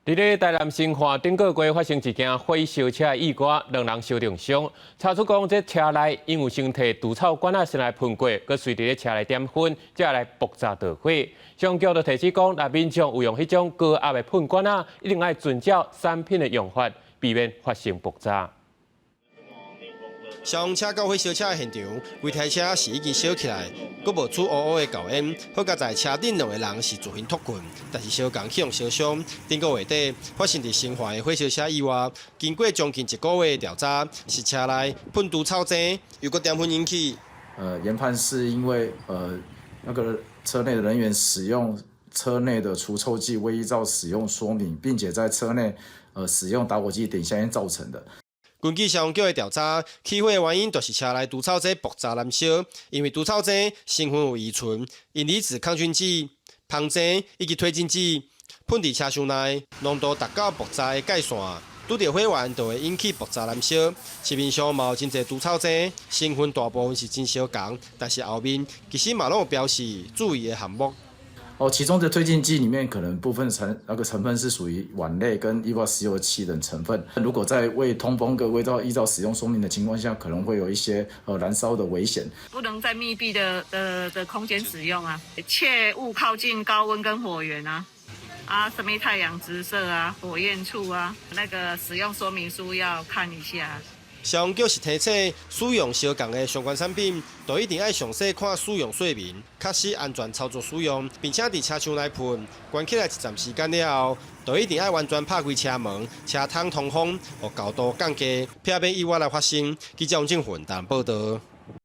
伫咧台南新化顶个月发生一件火烧车意外，2人受重伤。查出讲，这车内因为先摕除草管先来喷过，佮随伫咧车内点火，才来爆炸导火。上局就提示讲，若民众有用迄种高压的喷管一定要遵照产品的用法，避免发生爆炸。 消防车到火烧车的现场，规台车是已经烧起来，佮无出乌乌的高烟。好在在车顶2个人是自行脱困，但是小工起用烧伤。顶个月底发生伫新化的火烧车意外，经过将近1个月的调查，是车内喷除草剂又佮点火引起。研判是因为那个车内的人员使用车内的除臭剂未依照使用说明，并且在车内使用打火机点香烟造成的。 根据消防局的调查，起火的原因就是车内除草剂爆炸燃烧，因为除草剂成分有乙醇、银离子抗菌剂、芳剂以及推进剂，喷伫车厢内，浓度达到爆炸的界线，拄到火源就会引起爆炸燃烧。市面上嘛有真侪除草剂，成分大部分是真相同，但是后面其实嘛拢有标示注意的项目。 其中的推进剂里面可能部分成分是属于烷类跟液化石油气等成分。如果在未通风跟未依照使用说明的情况下，可能会有一些燃烧的危险。不能在密闭的空间使用啊，切勿靠近高温跟火源啊。 什么太阳直射啊、火焰处啊，那个使用说明书要看一下。消防局是提醒，使用烧工的相关产品，都一定要详细看使用说明，确实安全操作使用，并且伫车厢内喷，关起来一段时间了后，都一定要完全拍开车门、车窗通风，和高度降低，避免意外来发生。记者王正云报道。